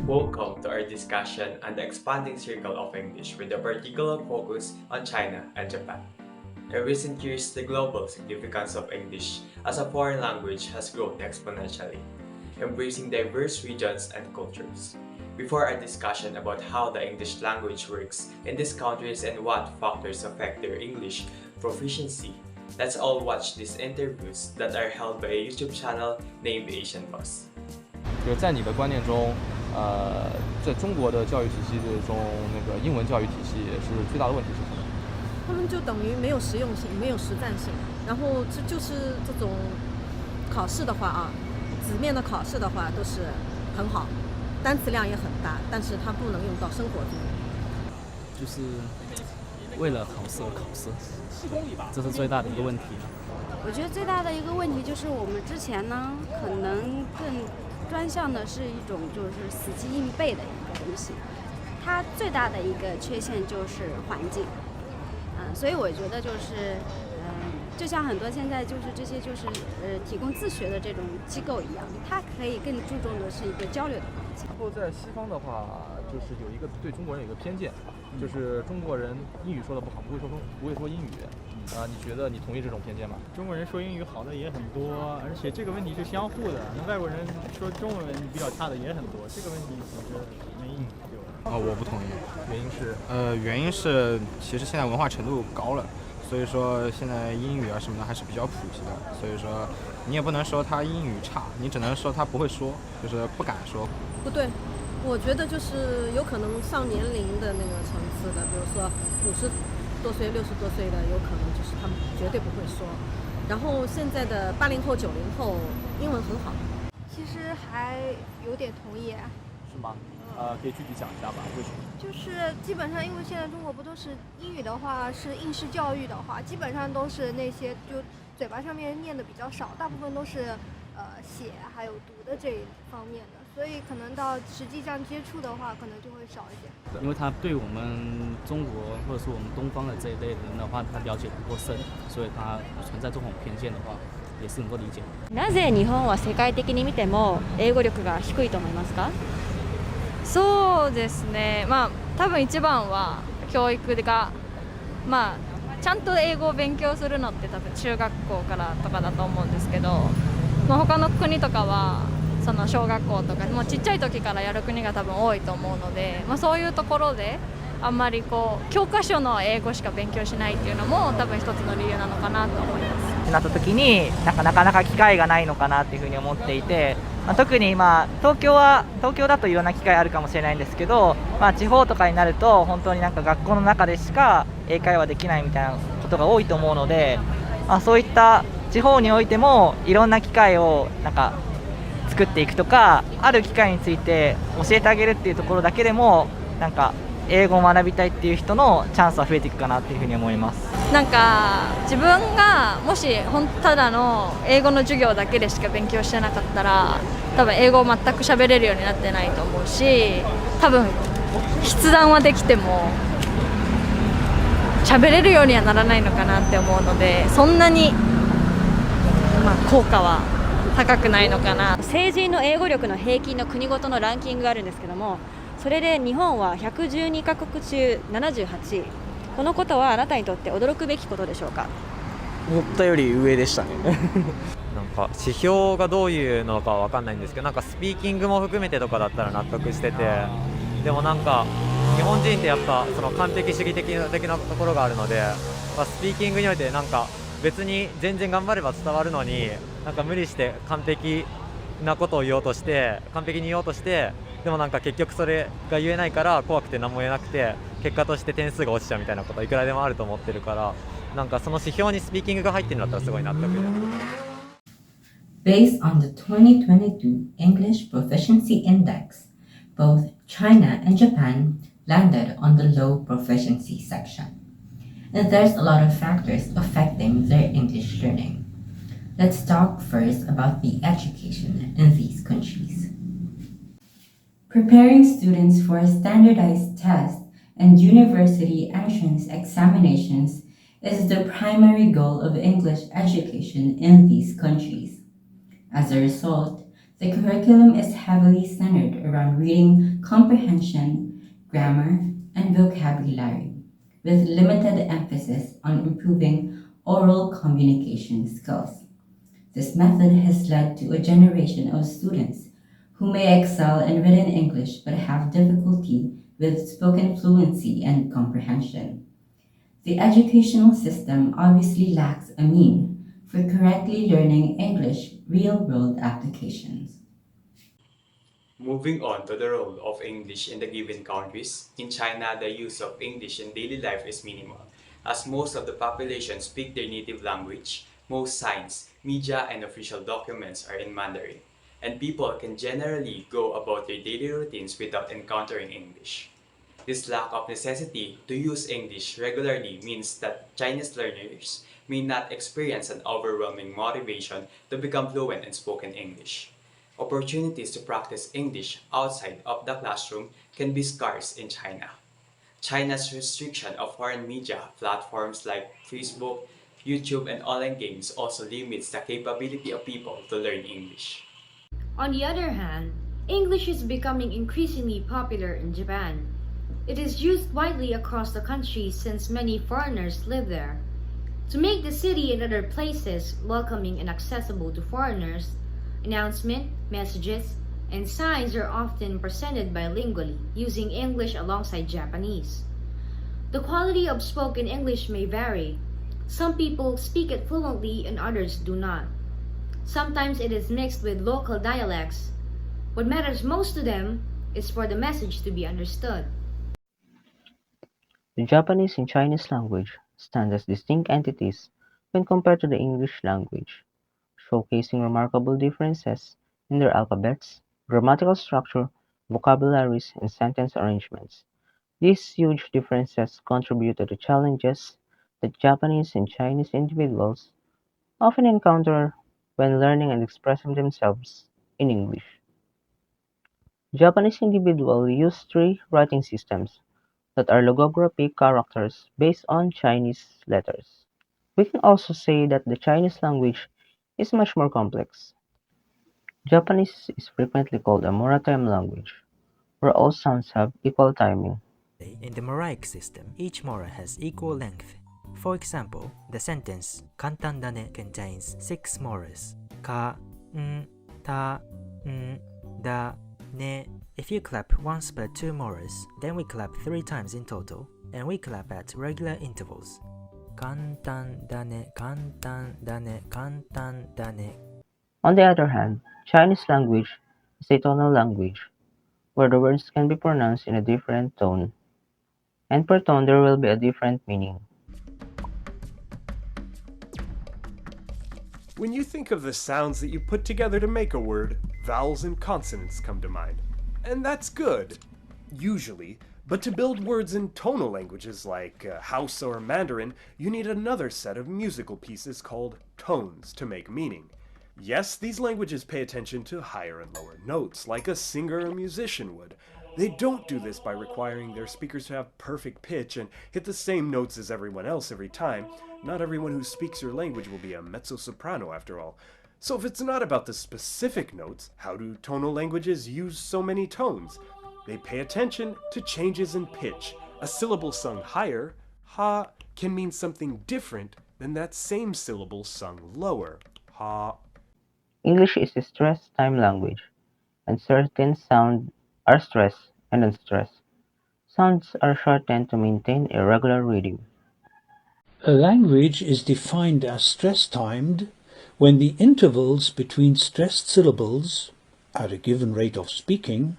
Welcome to our discussion on the expanding circle of English with a particular focus on China and Japan. In recent years, the global significance of English as a foreign language has grown exponentially, embracing diverse regions and cultures. Before our discussion about how the English language works in these countries and what factors affect their English proficiency, let's all watch these interviews that are held by a YouTube channel named Asian Bus. 就是在你的观念中，在中国的教育体系中，那个英文教育体系是最大的问题是什么？他们就等于没有实用性，没有实战性。然后就是这种考试的话啊，纸面的考试的话都是很好，单词量也很大，但是它不能用到生活中。就是为了考试而考试，这是最大的一个问题。我觉得最大的一个问题就是我们之前呢，可能更专项的是一种就是死记硬背的一个东西，它最大的一个缺陷就是环境，所以我觉得就是就像很多现在就是这些就是提供自学的这种机构一样，它可以更注重的是一个交流的环境。然后在西方的话，就是有一个对中国人有一个偏见，就是中国人英语说的不好，不会说英语。你觉得你同意这种偏见吗？中国人说英语好的也很多，而且这个问题是相互的。那外国人说中文比较差的也很多，这个问题其实没意义。我不同意，原因是原因是其实现在文化程度高了，所以说现在英语啊什么的还是比较普及的，所以说你也不能说他英语差，你只能说他不会说，就是不敢说。不对，我觉得就是有可能上年龄的那个层次的，比如说50多岁、60多岁的，有可能就是他们绝对不会说。然后现在的80后、90后英文很好。其实还有点同意。是吗？可以具体讲一下吧？为什么？就是基本上，因为现在中国不都是英语的话是应试教育的话，基本上都是那些就嘴巴上面念的比较少，大部分都是写还有读的这一方面的，所以可能到实际上接触的话，可能就会少一点。因为他对我们中国或者说我们东方的这一类人的话，他了解不够深，所以他存在这种偏见的话，也是能够理解。なぜ日本は世界的に見ても英語力が低いと思いますか？そうですね、多分一番は教育が、ちゃんと英語を勉強するのって多分中学校からとかだと思うんですけど、他の国とかはその小学校とかもうちっちゃい時からやる国が多分多いと思うので、そういうところであんまり教科書の英語しか勉強しないっていうのも多分一つの理由なのかなと思います。なった時になかなか機会がないのかなっていうふうに思っていて、特に今東京だといろんな機会あるかもしれないんですけど、地方とかになると本当に学校の中でしか英会話できないみたいなことが多いと思うので、そういった地方においてもいろんな機会を作っていくとか、ある機会について教えてあげるっていうところだけでも英語を学びたいっていう人のチャンスは増えていくかなっていうふうに思います。自分がもしただの英語の授業だけでしか勉強してなかったら、多分英語を全く喋れるようになってないと思うし、多分筆談はできても喋れるようにはならないのかなって思うので、そんなに効果は高くないのかな。成人の英語力の平均の国ごとのランキングがあるんですけども、それで日本は112カ国中78位。このことはあなたにとって驚くべきことでしょうか？思ったより上でしたね指標がどういうのかは分かんないんですけど、スピーキングも含めてとかだったら納得してて、でも日本人ってやっぱその完璧主義的なところがあるので、スピーキングにおいて別に全然頑張れば伝わるのに無理して完璧なことを言おうとして完璧に言おうとして、でも結局それが言えないから怖くて何も言えなくて、結果として点数が落ちちゃうみたいなことはいくらでもあると思ってるから、その指標にスピーキングが入ってるんだったらすごい納得で。Based on the 2022 English Proficiency Index, both China and Japan landed on the low proficiency section. And there's a lot of factors affecting their English learning. Let's talk first about the education in these countries. Preparing students for a standardized test and university entrance examinations is the primary goal of English education in these countries. As a result, the curriculum is heavily centered around reading comprehension, grammar, and vocabulary, with limited emphasis on improving oral communication skills. This method has led to a generation of students who may excel in written English but have difficulty with spoken fluency and comprehension. The educational system obviously lacks a mean for correctly learning English real world applications. Moving on to the role of English in the given countries, in China the use of English in daily life is minimal, as most of the population speak their native language, most signs, media, and official documents are in Mandarin, and people can generally go about their daily routines without encountering English. This lack of necessity to use English regularly means that Chinese learners may not experience an overwhelming motivation to become fluent in spoken English. Opportunities to practice English outside of the classroom can be scarce in China. China's restriction of foreign media platforms like Facebook, YouTube, and online games also limits the capability of people to learn English. On the other hand, English is becoming increasingly popular in Japan. It is used widely across the country since many foreigners live there. To make the city and other places welcoming and accessible to foreigners, announcement, messages, and signs are often presented bilingually using English alongside Japanese. The quality of spoken English may vary. Some people speak it fluently and others do not. Sometimes it is mixed with local dialects. What matters most to them is for the message to be understood. The Japanese and Chinese language stand as distinct entities when compared to the English language, showcasing remarkable differences in their alphabets, grammatical structure, vocabularies, and sentence arrangements. These huge differences contribute to the challenges that Japanese and Chinese individuals often encounter when learning and expressing themselves in English. Japanese individuals use three writing systems that are logographic characters based on Chinese letters. We can also say that the Chinese language is much more complex. Japanese is frequently called a moratime language, where all sounds have equal timing. In the Moraic system, each mora has equal length. For example, the sentence "kantan dane" contains 6 moras: ka, ta, da, ne. If you clap once per 2 moras, then we clap 3 times in total, and we clap at regular intervals. Kantan dane, kantan dane, kantan dane. On the other hand, Chinese language is a tonal language, where the words can be pronounced in a different tone, and per tone there will be a different meaning. When you think of the sounds that you put together to make a word, vowels and consonants come to mind. And that's good, usually, but to build words in tonal languages like Hausa or Mandarin, you need another set of musical pieces called tones to make meaning. Yes, these languages pay attention to higher and lower notes, like a singer or musician would. They don't do this by requiring their speakers to have perfect pitch and hit the same notes as everyone else every time. Not everyone who speaks your language will be a mezzo-soprano after all. So if it's not about the specific notes, how do tonal languages use so many tones? They pay attention to changes in pitch. A syllable sung higher, ha, can mean something different than that same syllable sung lower, ha. English is a stressed time language, and certain sounds are stressed and unstressed. Sounds are shortened to maintain a regular rhythm. A language is defined as stress-timed when the intervals between stressed syllables, at a given rate of speaking,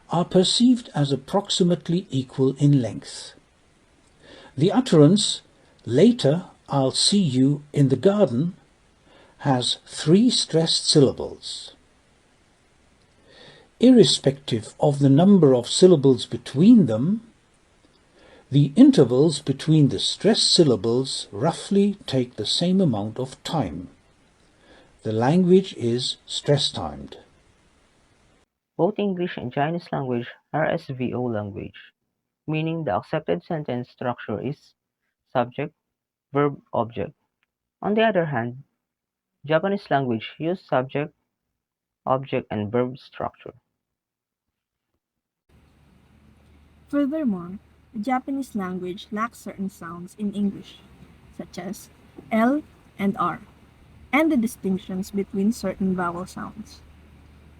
are perceived as approximately equal in length. The utterance, "Later I'll see you in the garden," has 3 stressed syllables. Irrespective of the number of syllables between them, the intervals between the stressed syllables roughly take the same amount of time. The language is stress-timed. Both English and Chinese language are SVO language, meaning the accepted sentence structure is subject, verb, object. On the other hand, Japanese language uses subject, object, and verb structure. Furthermore, the Japanese language lacks certain sounds in English, such as L and R, and the distinctions between certain vowel sounds.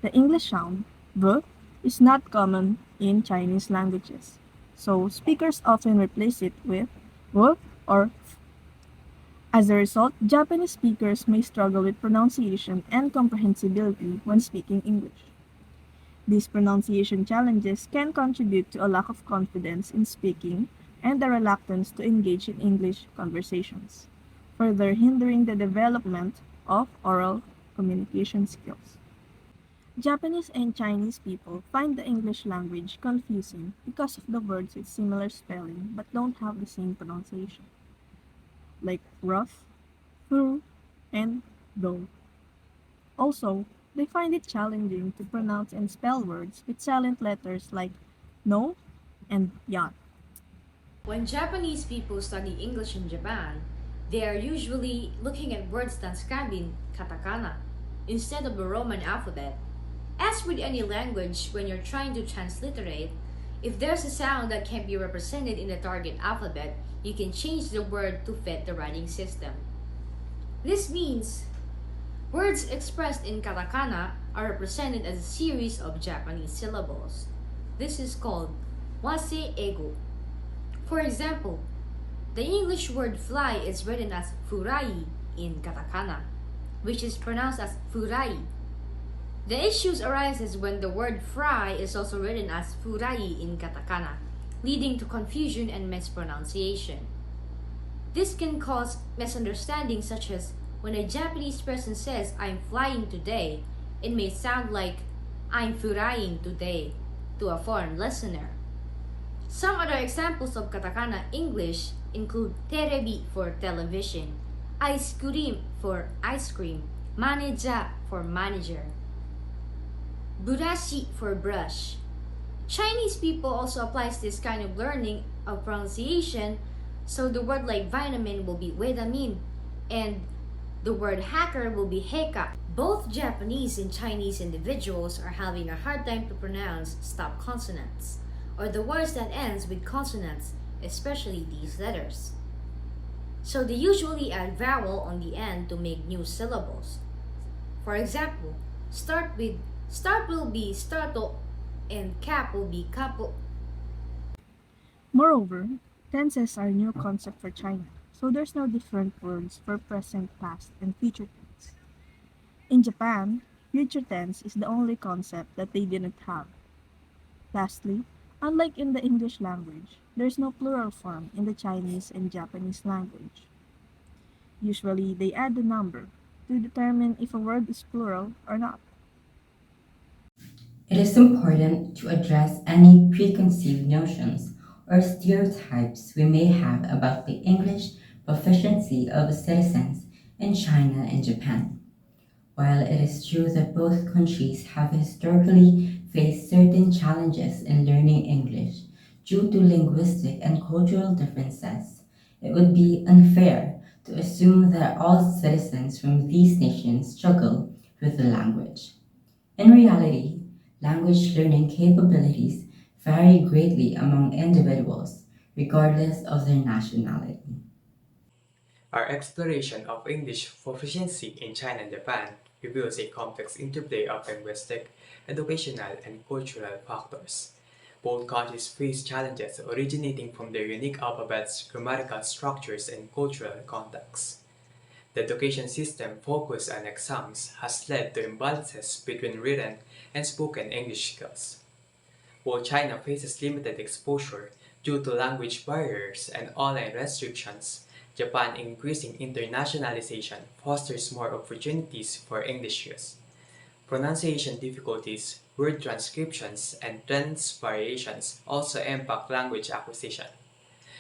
The English sound V is not common in Chinese languages, so speakers often replace it with W or F. As a result, Japanese speakers may struggle with pronunciation and comprehensibility when speaking English. These pronunciation challenges can contribute to a lack of confidence in speaking and a reluctance to engage in English conversations, further hindering the development of oral communication skills. Japanese and Chinese people find the English language confusing because of the words with similar spelling but don't have the same pronunciation, like rough, through, and though. Also, they find it challenging to pronounce and spell words with silent letters like no and yan. When Japanese people study English in Japan, they are usually looking at words transcribed in katakana instead of the Roman alphabet. As with any language, when you're trying to transliterate, if there's a sound that can't be represented in the target alphabet, you can change the word to fit the writing system. This means words expressed in katakana are represented as a series of Japanese syllables. This is called wase ego. For example, the English word fly is written as furai in katakana, which is pronounced as furai. The issues arises when the word fry is also written as furai in katakana, leading to confusion and mispronunciation. This can cause misunderstandings, such as when a Japanese person says, "I'm flying today," it may sound like, "I'm furaying today," to a foreign listener. Some other examples of katakana English include terebi for television, ice cream for ice cream, manager for manager, burashi for brush. Chinese people also applies this kind of learning of pronunciation, so the word like vitamin will be vitamin, and the word hacker will be heka. Both Japanese and Chinese individuals are having a hard time to pronounce stop consonants, or the words that ends with consonants, especially these letters. So they usually add vowel on the end to make new syllables. For example, start will be starto and cap will be capo. Moreover, tenses are a new concept for China, so there's no different words for present, past, and future tense. In Japan, future tense is the only concept that they didn't have. Lastly, unlike in the English language, there's no plural form in the Chinese and Japanese language. Usually, they add the number to determine if a word is plural or not. It is important to address any preconceived notions or stereotypes we may have about the English proficiency of citizens in China and Japan. While it is true that both countries have historically faced certain challenges in learning English due to linguistic and cultural differences, it would be unfair to assume that all citizens from these nations struggle with the language. In reality, language learning capabilities vary greatly among individuals, regardless of their nationality. Our exploration of English proficiency in China and Japan reveals a complex interplay of linguistic, educational, and cultural factors. Both countries face challenges originating from their unique alphabets, grammatical structures, and cultural contexts. The education system focused on exams has led to imbalances between written and spoken English skills. While China faces limited exposure due to language barriers and online restrictions, Japan's increasing internationalization fosters more opportunities for English use. Pronunciation difficulties, word transcriptions, and tense variations also impact language acquisition.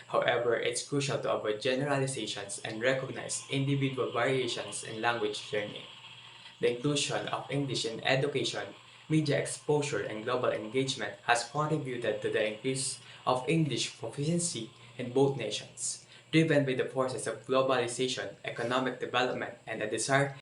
However, it's crucial to avoid generalizations and recognize individual variations in language learning. The inclusion of English in education, media exposure, and global engagement has contributed to the increase of English proficiency in both nations, driven by the forces of globalization, economic development, and a desire